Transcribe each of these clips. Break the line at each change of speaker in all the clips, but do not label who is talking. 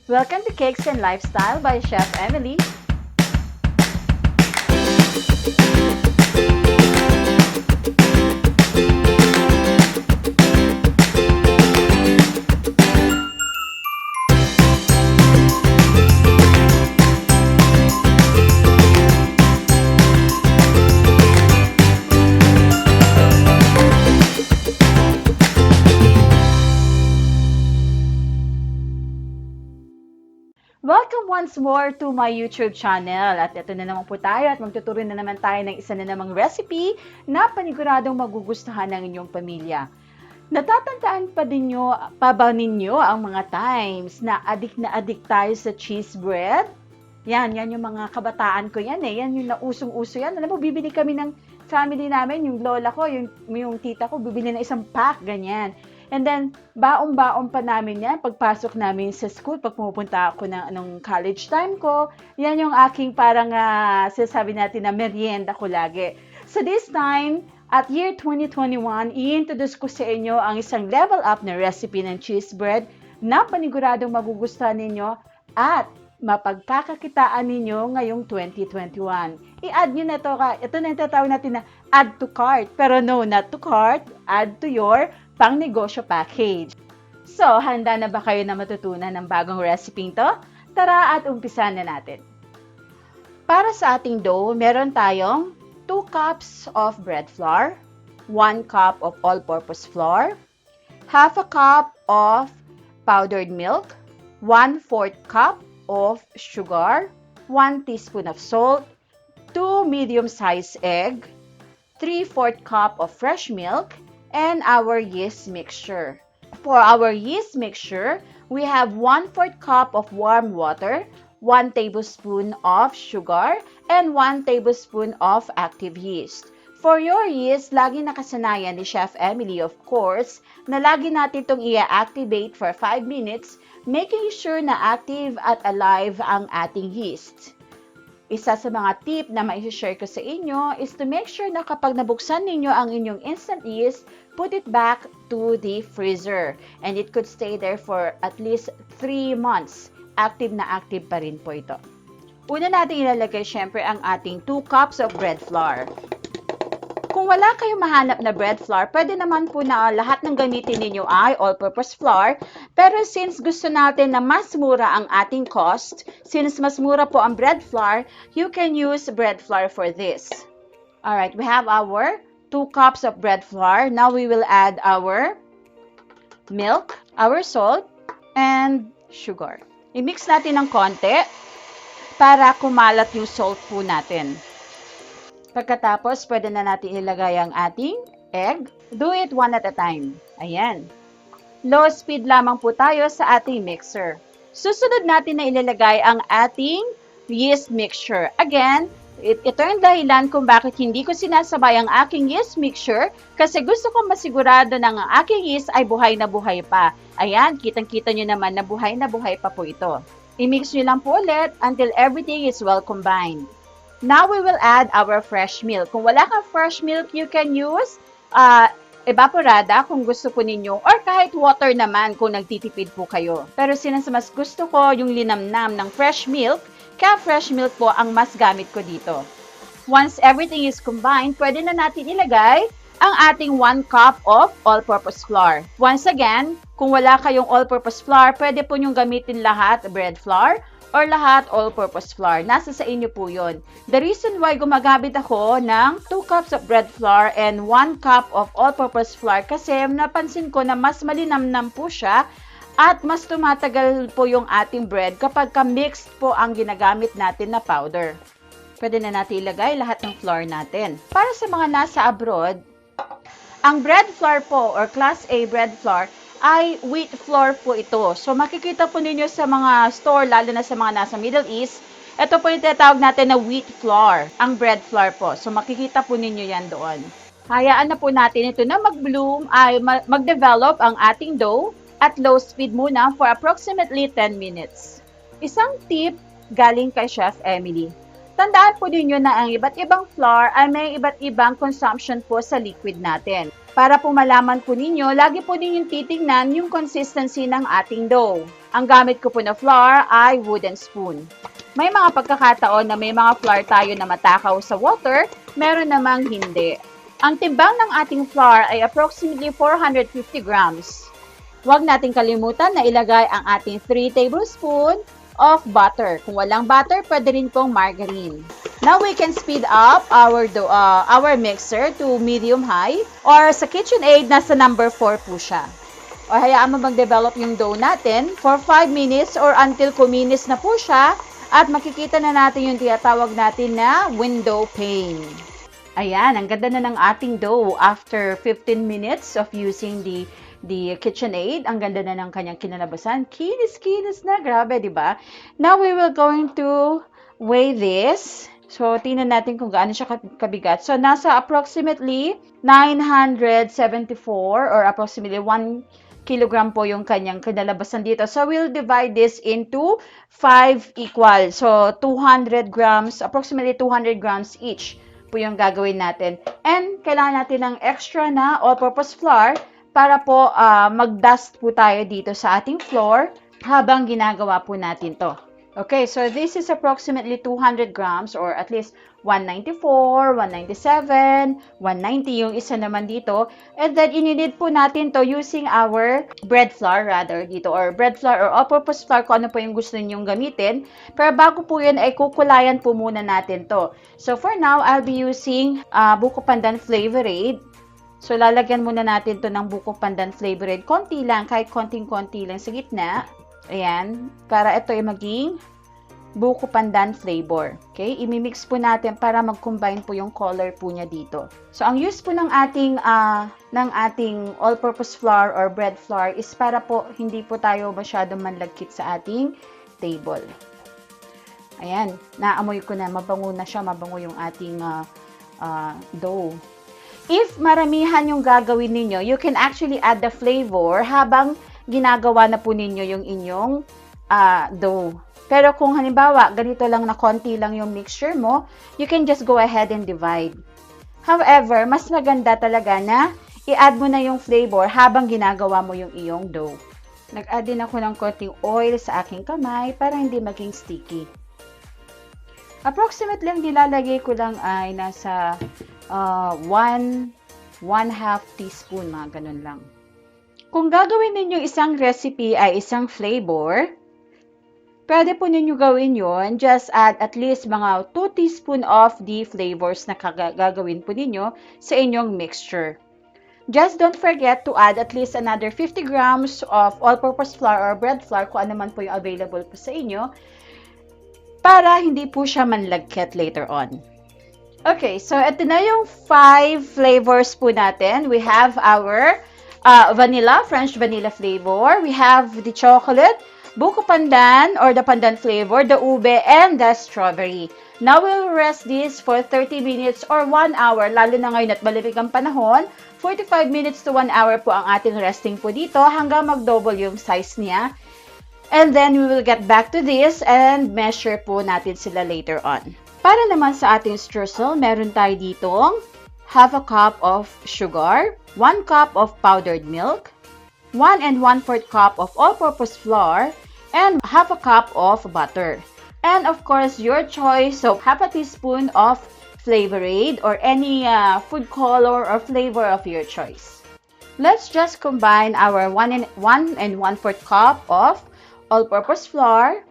Welcome to Cakes and Lifestyle by Chef Emily. Welcome once more to my YouTube channel. At ito na naman po tayo at magtuturo na naman tayo ng isa na namang recipe na paniguradong magugustuhan ng inyong pamilya. Natatandaan pa ba ninyo ang mga times na adik tayo sa cheese bread? Yan yung mga kabataan ko yan eh. Yan yung nausong-uso yan. Alam mo, bibili kami ng family namin, yung lola ko, yung tita ko, bibili na isang pack, ganyan. And then, baon-baon pa namin yan pagpasok namin sa school, pag pumupunta ako ng college time ko, yan yung aking parang sinasabi natin na merienda ko lagi. So this time, at year 2021, i-introduce ko sa inyo ang isang level up na recipe ng cheese bread na paniguradong magugustuhan ninyo at mapagkakakitaan ninyo ngayong 2021. I-add nyo na ito na yung tatawag natin na add to cart. Pero no, not to cart, add to your pang-negosyo package. So, handa na ba kayo na matutunan ng bagong recipe to? Tara at umpisa na natin. Para sa ating dough, meron tayong 2 cups of bread flour, 1 cup of all-purpose flour, half a cup of powdered milk, 1/4 cup of sugar, 1 teaspoon of salt, 2 medium-sized egg, 3/4 cup of fresh milk, and our yeast mixture. For our yeast mixture, we have 1/4 cup of warm water, 1 tablespoon of sugar, and 1 tablespoon of active yeast. For your yeast, lagi nakasanayan ni Chef Emily, of course, na lagi natin itong i-activate for 5 minutes, making sure na active at alive ang ating yeast. Isa sa mga tip na mai-share ko sa inyo is to make sure na kapag nabuksan ninyo ang inyong instant yeast, put it back to the freezer. And it could stay there for at least 3 months. Active na active pa rin po ito. Una natin ilalagay syempre ang ating 2 cups of bread flour. Kung wala kayong mahanap na bread flour, pwede naman po na lahat ng gamitin ninyo ay all-purpose flour. Pero since gusto natin na mas mura ang ating cost, since mas mura po ang bread flour, you can use bread flour for this. Alright, we have our 2 cups of bread flour. Now we will add our milk, our salt, and sugar. I-mix natin ng konti para kumalat yung salt po natin. Pagkatapos, pwede na natin ilagay ang ating egg. Do it one at a time. Ayan. Low speed lamang po tayo sa ating mixer. Susunod natin na ilalagay ang ating yeast mixture. Again, ito yung dahilan kung bakit hindi ko sinasabay ang aking yeast mixture kasi gusto kong masigurado na ang aking yeast ay buhay na buhay pa. Ayan, kitang-kita nyo naman na buhay pa po ito. I-mix nyo lang po ulit until everything is well combined. Now we will add our fresh milk. Kung wala kang fresh milk, you can use evaporada kung gusto po ninyo or kahit water naman kung nagtitipid po kayo. Pero since mas gusto ko yung linamnam ng fresh milk, kaya fresh milk po ang mas gamit ko dito. Once everything is combined, pwede na natin ilagay ang ating 1 cup of all-purpose flour. Once again, kung wala kayong all-purpose flour, pwede po nyong gamitin lahat bread flour or lahat all-purpose flour. Nasa sa inyo po yun. The reason why gumagamit ako ng 2 cups of bread flour and 1 cup of all-purpose flour kasi napansin ko na mas malinamnam po siya at mas tumatagal po yung ating bread kapag mixed po ang ginagamit natin na powder. Pwede na natin ilagay lahat ng flour natin. Para sa mga nasa abroad, ang bread flour po or class A bread flour ay wheat flour po ito. So, makikita po ninyo sa mga store, lalo na sa mga nasa Middle East, ito po yung tinatawag natin na wheat flour, ang bread flour po. So, makikita po ninyo yan doon. Hayaan na po natin ito na mag-bloom, ay mag-develop ang ating dough at low speed muna for approximately 10 minutes. Isang tip galing kay Chef Emily. Tandaan po ninyo na ang iba't ibang flour ay may iba't ibang consumption po sa liquid natin. Para po malaman po ninyo, lagi po ninyong titingnan yung consistency ng ating dough. Ang gamit ko po na flour ay wooden spoon. May mga pagkakataon na may mga flour tayo na matakaw sa water, meron namang hindi. Ang timbang ng ating flour ay approximately 450 grams. Huwag nating kalimutan na ilagay ang ating 3 tablespoon of butter. Kung walang butter, pwede rin pong margarine. Now we can speed up our mixer to medium-high or sa KitchenAid, nasa number 4 po siya. O hayaan mo mag-develop yung dough natin for 5 minutes or until kuminis na po siya at makikita na natin yung tinatawag natin na window pane. Ayan, ang ganda na ng ating dough after 15 minutes of using the KitchenAid. Ang ganda na ng kanyang kinalabasan. Kinis-kinis na. Grabe, di ba? Now, we will going to weigh this. So, tingnan natin kung gaano siya kabigat. So, nasa approximately 974 or approximately 1 kilogram po yung kanyang kinalabasan dito. So, we'll divide this into 5 equal. So, 200 grams, approximately 200 grams each po yung gagawin natin. And, kailangan natin ng extra na all-purpose flour para po mag-dust po tayo dito sa ating floor habang ginagawa po natin to. Okay, so this is approximately 200 grams or at least 194, 197, 190 yung isa naman dito. And then, ininid po natin to using our bread flour rather dito or bread flour or all-purpose flour kung ano po yung gusto ninyong gamitin. Pero bago po yun ay kukulayan po muna natin to. So, for now, I'll be using Buko Pandan Flavor Aid. So, lalagyan muna natin to ng Buko Pandan Flavor Aid. Konti lang, kahit konting-konti lang sa gitna. Ayan, para ito ay maging Buko Pandan flavor. Okay, imimix po natin para mag-combine po yung color po niya dito. So, ang use po ng ating all-purpose flour or bread flour is para po hindi po tayo masyadong manlagkit sa ating table. Ayan, naamoy ko na, mabango na siya, mabango yung ating dough. If maramihan yung gagawin ninyo, you can actually add the flavor habang ginagawa na po ninyo yung inyong dough. Pero kung halimbawa, ganito lang na konti lang yung mixture mo, you can just go ahead and divide. However, mas maganda talaga na i-add mo na yung flavor habang ginagawa mo yung iyong dough. Nag-add din ako ng konting oil sa aking kamay para hindi maging sticky. Approximately, ang nilalagay ko lang ay nasa 1/2 teaspoon, mga ganun lang. Kung gagawin ninyong isang recipe ay isang flavor, pwede po ninyo gawin yon. Just add at least mga 2 teaspoon of the flavors na gagawin po ninyo sa inyong mixture. Just don't forget to add at least another 50 grams of all-purpose flour or bread flour kung ano man po yung available po sa inyo para hindi po siya manlagkit later on. Okay, so ito na yung 5 flavors po natin. We have our vanilla, French vanilla flavor. We have the chocolate, Buko Pandan or the pandan flavor, the ube, and the strawberry. Now, we'll rest this for 30 minutes or 1 hour, lalo na ngayon at malamig ang panahon. 45 minutes to 1 hour po ang ating resting po dito hanggang mag-double yung size niya. And then, we will get back to this and measure po natin sila later on. Para naman sa ating streusel, meron tayo ditong half a cup of sugar, 1 cup of powdered milk, 1 1/4 cup of all-purpose flour, and half a cup of butter. And of course, your choice of half a teaspoon of Flavor Aid or any food color or flavor of your choice. Let's just combine our 1 1/4 cup of all-purpose flour,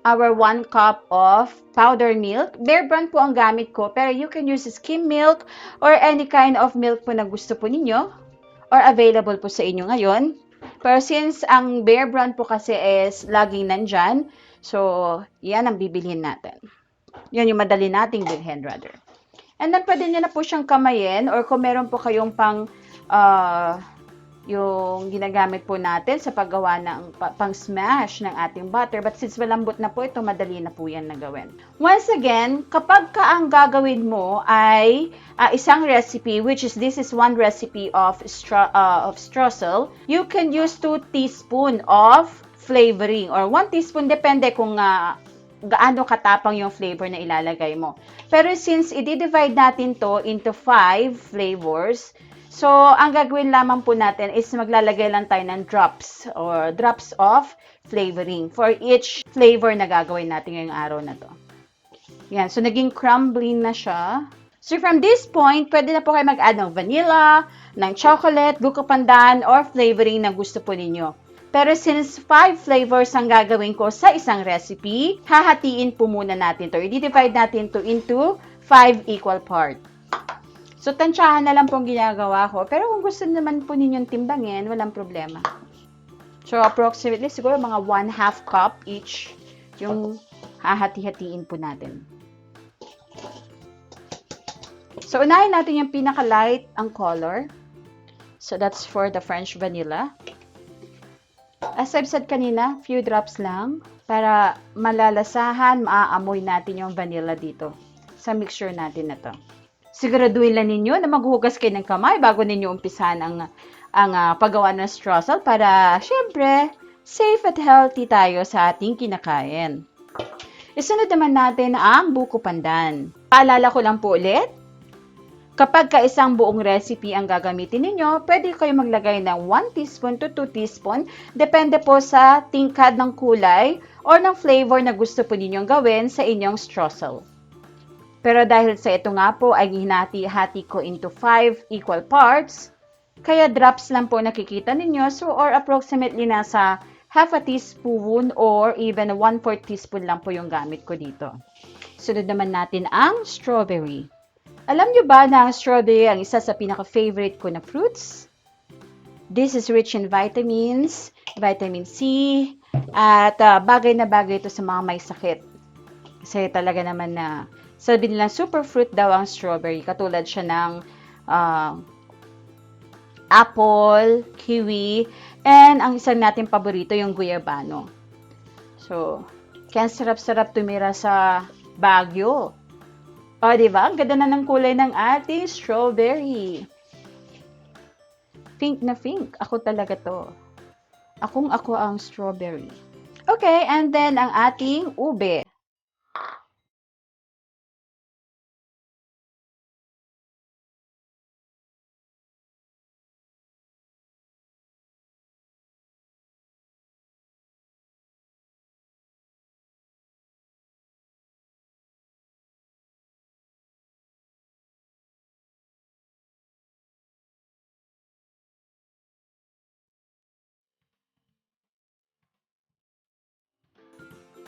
our 1 cup of powdered milk. Bear Brand po ang gamit ko, pero you can use skim milk or any kind of milk po na gusto po ninyo or available po sa inyo ngayon. Pero since ang Bear Brand po kasi is laging nandyan, so yan ang bibilhin natin. Yan yung madali nating bilhin rather. And then pwede nyo na po siyang kamayin or kung meron po kayong pang yung ginagamit po natin sa paggawa ng pang-smash ng ating butter. But since malambot na po ito, madali na po yan na gawin. Once again, kapag ka ang gagawin mo ay isang recipe, which is this is one recipe of streusel, you can use 2 teaspoon of flavoring or 1 teaspoon, depende kung gaano katapang yung flavor na ilalagay mo. Pero since i-divide natin to into 5 flavors, So, ang gagawin lamang po natin is maglalagay lang tayo ng drops or drops of flavoring for each flavor na gagawin natin ngayong araw na to. Yan. So, naging crumbly na siya. So, from this point, pwede na po kayo mag-add ng vanilla, ng chocolate, buko pandan, or flavoring na gusto po ninyo. Pero since 5 flavors ang gagawin ko sa isang recipe, hahatiin po muna natin to. I-divide natin to into 5 equal parts. So, tansyahan na lang pong ginagawa ko. Pero kung gusto naman po ninyong timbangin, walang problema. So, approximately, siguro mga 1/2 cup each yung hahati-hatiin po natin. So, unahin natin yung pinaka-light ang color. So, that's for the French vanilla. As I've said kanina, few drops lang para malalasahan, maaamoy natin yung vanilla dito sa mixture natin na to. Siguraduhin lang ninyo na maghugas kayo ng kamay bago ninyo umpisahan ang paggawa ng streusel para, syempre, safe at healthy tayo sa ating kinakain. Isunod naman natin ang buko pandan. Paalala ko lang po ulit, kapag isang buong recipe ang gagamitin ninyo, pwede kayo maglagay ng 1 teaspoon to 2 teaspoon, depende po sa tingkad ng kulay or ng flavor na gusto po ninyong gawin sa inyong streusel. Pero dahil sa ito nga po ay hinati-hati ko into 5 equal parts, kaya drops lang po nakikita ninyo, so or approximately nasa half a teaspoon or even 1/4 teaspoon lang po yung gamit ko dito. Sunod naman natin ang strawberry. Alam nyo ba na ang strawberry ang isa sa pinaka-favorite ko na fruits? This is rich in vitamins, vitamin C, at bagay na bagay ito sa mga may sakit. Kasi talaga naman na sabi nilang superfruit daw ang strawberry. Katulad siya ng apple, kiwi, and ang isang nating paborito yung guyabano. So, kaya sarap-sarap tumira sa Baguio. O, diba? Ang ganda na ng kulay ng ating strawberry. Pink na pink. Ako talaga to. Ako ang strawberry. Okay, and then ang ating ube.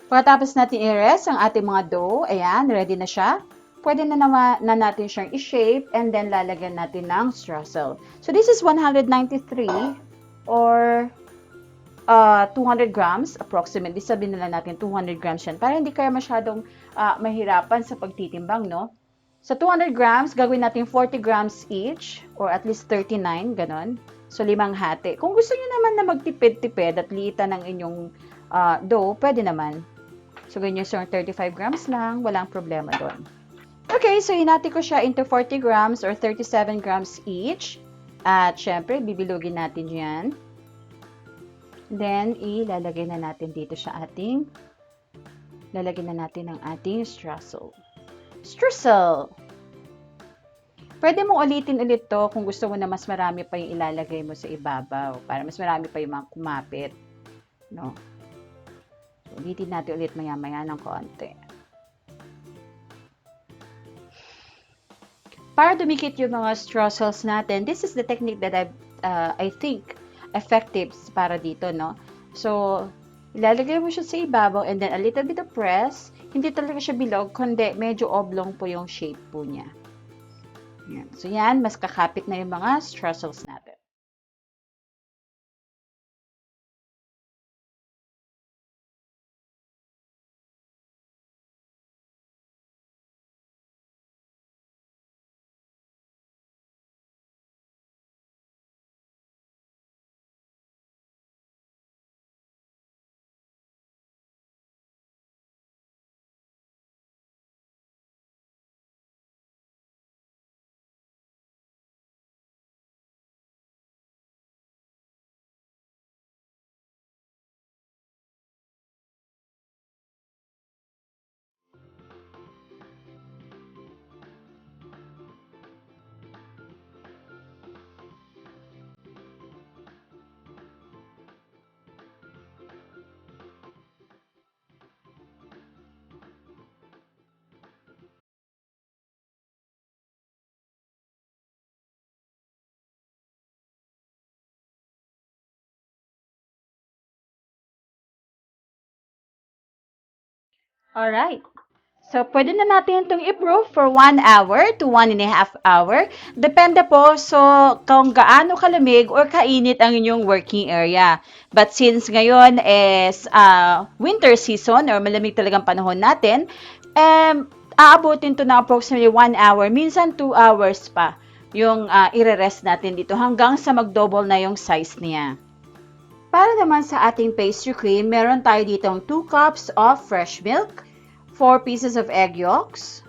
Pagkatapos natin i-rest ang ating mga dough, ayan, ready na siya. Pwede na naman na natin siyang i-shape and then lalagyan natin ng streusel. So this is 193 or 200 grams approximately. Sabihin na lang natin 200 grams yan para hindi kayo masyadong mahirapan sa pagtitimbang, no? Sa 200 grams, gagawin natin 40 grams each or at least 39, ganon. So, 5 hati. Kung gusto niyo naman na magtipid-tipid at liitan ng inyong dough, pwede naman. So, ganyan so 35 grams lang, walang problema doon. Okay, so hinati ko siya into 40 grams or 37 grams each. At syempre, bibilugin natin yan. Then, ilalagay na natin dito sa ating, lalagyan na natin ang ating streusel. Streusel! Pwede mo ulitin ulit to kung gusto mo na mas marami pa yung ilalagay mo sa ibabaw para mas marami pa yung mga kumapit. No? So, ulitin natin ulit maya-maya ng konti. Para dumikit yung mga streusels natin, this is the technique that I think effective para dito, no? So, ilalagay mo siya sa ibabaw and then a little bit of press. Hindi talaga siya bilog, kundi medyo oblong po yung shape po niya. Yan. So, yan, mas kakapit na yung mga streusels natin. Alright. So, pwede na natin itong i-proof for 1 hour to 1.5 hour. Depende po kung gaano kalamig or kainit ang inyong working area. But since ngayon is winter season or malamig talagang panahon natin, aabutin to na approximately 1 hour, minsan 2 hours pa yung ire-rest natin dito hanggang sa mag-double na yung size niya. Para naman sa ating pastry cream, meron tayo ditong 2 cups of fresh milk, 4 pieces of egg yolks,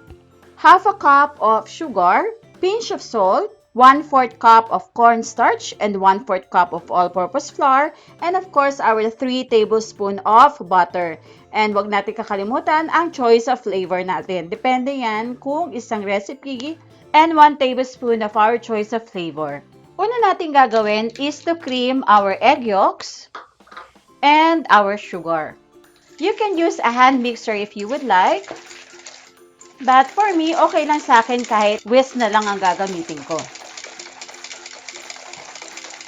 half a cup of sugar, pinch of salt, 1/4 cup of cornstarch, and 1/4 cup of all-purpose flour, and of course, our 3 tablespoon of butter. And wag natin kakalimutan ang choice of flavor natin. Depende yan kung isang recipe and 1 tablespoon of our choice of flavor. Una natin gagawin is to cream our egg yolks and our sugar. You can use a hand mixer if you would like. But for me, okay lang sa akin kahit whisk na lang ang gagamitin ko.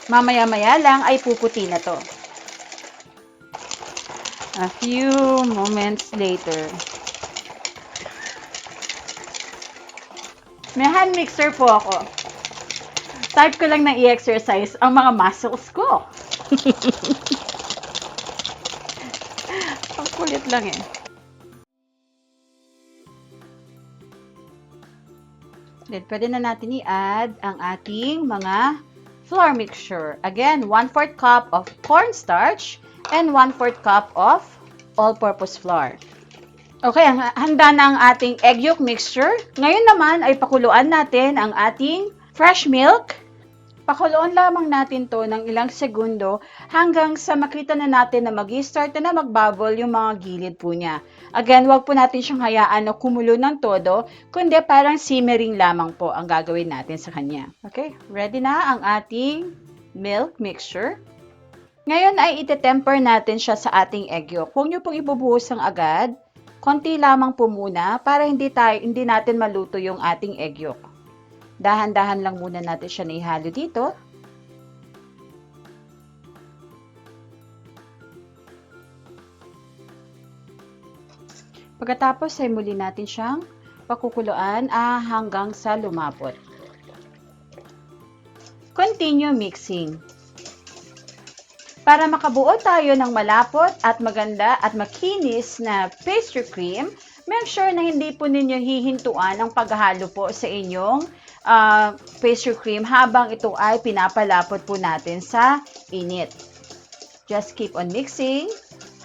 Mamaya-maya lang ay puputi na to. A few moments later. May hand mixer po ako. Type ko lang na i-exercise ang mga muscles ko. Ang kulit lang eh. Then, pwede na natin i-add ang ating mga flour mixture. Again, 1/4 cup of cornstarch and 1/4 cup of all-purpose flour. Okay, handa na ang ating egg yolk mixture. Ngayon naman ay pakuluan natin ang ating fresh milk. Pakuluan lamang natin to ng ilang segundo hanggang sa makita na natin na mag-start na magbubble yung mga gilid po niya. Again, wag po natin siyang hayaan na kumulo ng todo, kundi parang simmering lamang po ang gagawin natin sa kanya. Okay, ready na ang ating milk mixture. Ngayon ay ite-temper natin siya sa ating egg yolk. Huwag niyo pong ibubuhos ang agad. Konti lamang po muna para hindi natin maluto yung ating egg yolk. Dahan-dahan lang muna natin siya naihalo dito. Pagkatapos ay muli natin siyang pakukuluan hanggang sa lumapot. Continue mixing. Para makabuo tayo ng malapot at maganda at makinis na pastry cream, make sure na hindi po ninyo hihintuan ang paghalo po sa inyong pastry cream habang ito ay pinapalapot po natin sa init. Just keep on mixing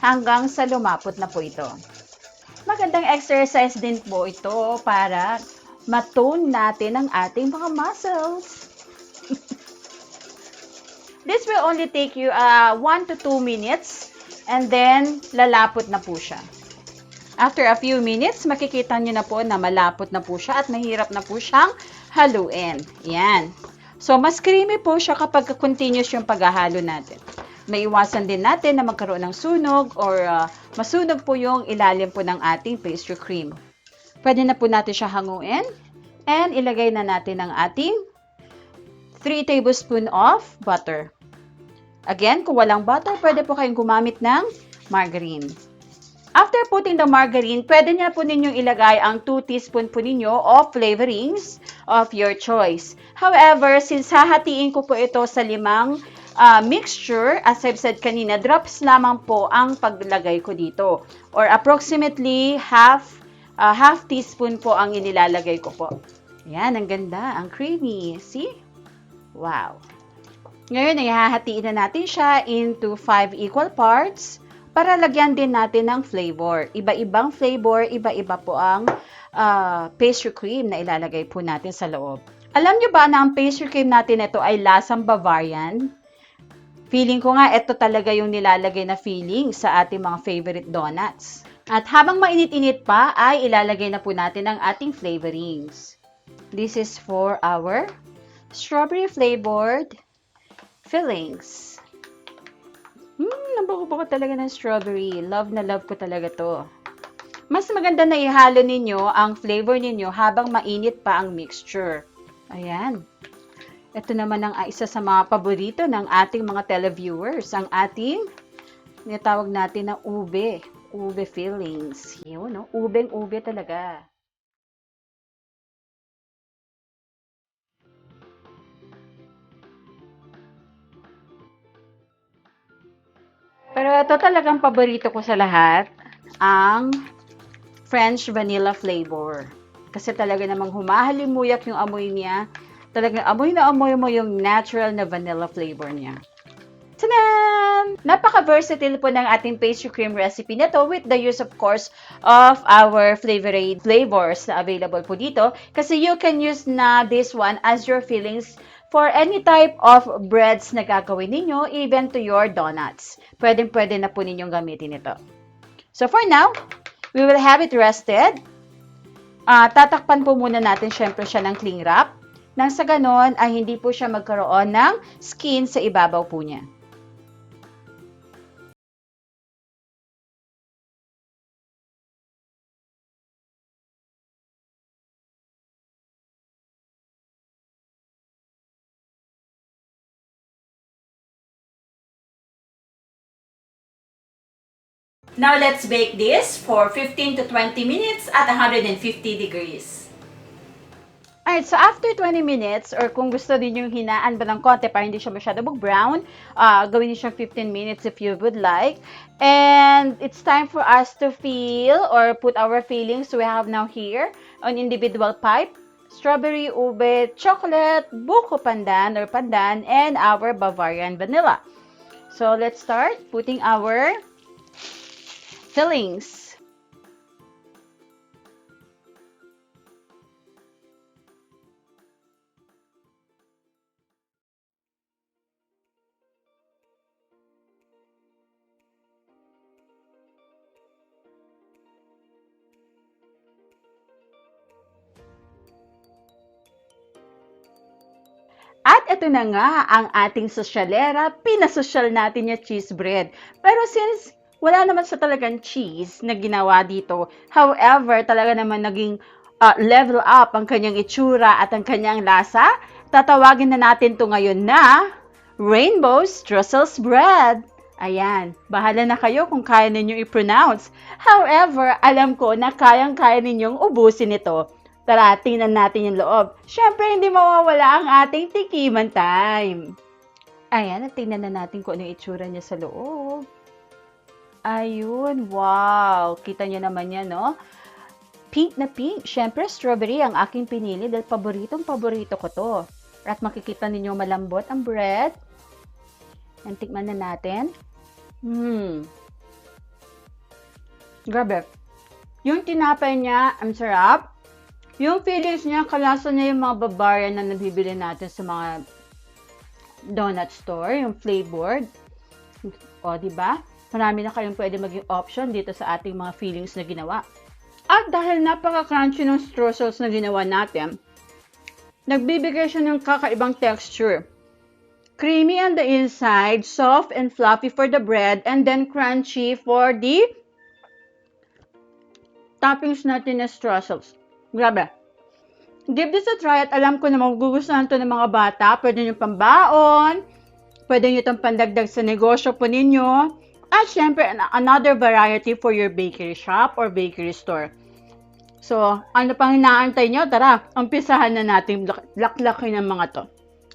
hanggang sa lumapot na po ito. Magandang exercise din po ito para matone natin ang ating mga muscles. This will only take you 1 to 2 minutes and then lalapot na po siya. After a few minutes, makikita nyo na po na malapot na po siya at mahirap na po siyang haluin. Yan. So, mas creamy po siya kapag continuous yung paghahalo natin. Maiwasan din natin na magkaroon ng sunog or masunog po yung ilalim po ng ating pastry cream. Pwede na po natin siya hanguin and ilagay na natin ang ating 3 tablespoon of butter. Again, kung walang butter, pwede po kayong gumamit ng margarine. After putting the margarine, pwede niya po ninyong ilagay ang 2 teaspoon po ninyo of flavorings of your choice. However, since hahatiin ko po ito sa 5 mixture, as I've said kanina, drops lamang po ang paglagay ko dito. Or approximately half teaspoon po ang inilalagay ko po. Ayan, ang ganda, ang creamy. See? Wow! Ngayon ay hahatiin na natin siya into 5 equal parts para lagyan din natin ng flavor. Iba-ibang flavor, iba-iba po ang pastry cream na ilalagay po natin sa loob. Alam nyo ba na ang pastry cream natin ito ay lasang Bavarian? Feeling ko nga ito talaga yung nilalagay na feeling sa ating mga favorite donuts. At habang mainit-init pa ay ilalagay na po natin ang ating flavorings. This is for our strawberry flavored fillings. Nabago-bago talaga ng strawberry. Love na love ko talaga to. Mas maganda na ihalo ninyo ang flavor ninyo habang mainit pa ang mixture. Ayan. Ito naman ang isa sa mga paborito ng ating mga televiewers. Ang ating, tinatawag natin na ube ube fillings. Yun, no? Ubeng-ube talaga. Pero ito talagang paborito ko sa lahat, ang French vanilla flavor. Kasi talaga namang humahalimuyak yung amoy niya. Talagang amoy na amoy mo yung natural na vanilla flavor niya. Tadan! Napaka-versatile po ng ating pastry cream recipe na to with the use, of course, of our favorite flavors na available po dito. Kasi you can use na this one as your fillings for any type of breads na gagawin ninyo, even to your donuts. Pwedeng-pwede na po ninyong gamitin ito. So for now, we will have it rested. Tatakpan po muna natin syempre siya ng cling wrap. Nang sa ganon ay hindi po siya magkaroon ng skin sa ibabaw po niya. Now let's bake this for 15 to 20 minutes at 150 degrees. Alright, so after 20 minutes, or kung gusto din yung hinaan ba ng konti para hindi siya masyado mag-brown, gawin niyo siyang 15 minutes if you would like. And it's time for us to fill or put our fillings we have now here on individual pipe. Strawberry, ube, chocolate, buko pandan or pandan, and our Bavarian vanilla. So let's start putting our fillings. At ito na nga ang ating sosyalera, pinasosyal natin yung cheese bread. Pero since wala naman sa talagang cheese na ginawa dito, however, talaga naman naging level up ang kanyang itsura at ang kanyang lasa, tatawagin na natin to ngayon na Rainbow Strussels Bread. Ayan, bahala na kayo kung kaya ninyong i-pronounce. However, alam ko na kayang-kaya ninyong ubusin ito. Tara, tingnan natin yung loob. Siyempre, hindi mawawala ang ating tikiman time. Ayan, at tingnan na natin kung ano yung itsura niya sa loob. Ayun, wow! Kita niyo naman yan, no? Pink na pink. Siyempre, strawberry ang aking pinili dahil paboritong-paborito ko to. At makikita ninyo malambot ang bread. And tikman na natin. Grabe. Yung tinapay niya, ang sarap. Yung fillings niya, kalasa niya yung mga Bavarian na nabibili natin sa mga donut store, yung flavored. O, diba? Marami na kayong pwede maging option dito sa ating mga fillings na ginawa. At dahil napaka-crunchy ng strussels na ginawa natin, nagbibigay siya ng kakaibang texture. Creamy on the inside, soft and fluffy for the bread, and then crunchy for the toppings natin na strussels. Grabe. Give this a try at alam ko na magugustuhan to ng mga bata. Pwede nyo pambaon, pwede nyo itong pandagdag sa negosyo po ninyo. At syempre, another variety for your bakery shop or bakery store. So, ano pang hinaantay nyo? Tara, umpisahan na natin laklakin ng mga to.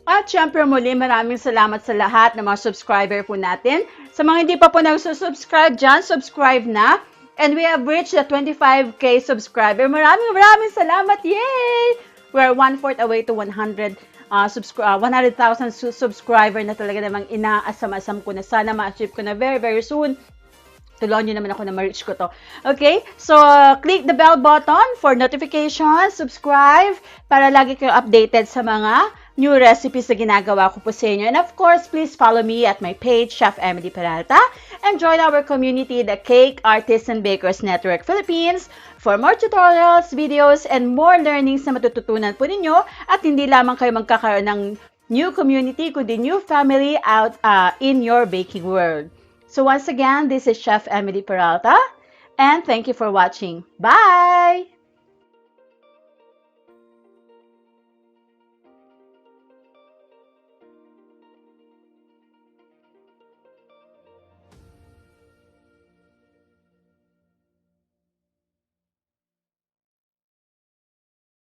At syempre muli, maraming salamat sa lahat ng mga subscriber po natin. Sa mga hindi pa po nagsusubscribe dyan, subscribe na. And we have reached the 25K subscriber. Maraming salamat. Yay! We're 1/4 away to 100,000 subscriber na talaga namang inaasam-asam ko na sana ma-achieve ko na very, very soon. Tulungan nyo naman ako na ma-reach ko to. Okay? So, click the bell button for notifications, subscribe, para lagi kayo updated sa mga new recipes na ginagawa ko po sa inyo. And of course, please follow me at my page, Chef Emily Peralta, and join our community, the Cake Artists and Bakers Network Philippines, for more tutorials, videos, and more learnings na matututunan po ninyo at hindi lamang kayo magkakaroon ng new community, kundi new family out in your baking world. So once again, this is Chef Emily Peralta, and thank you for watching. Bye!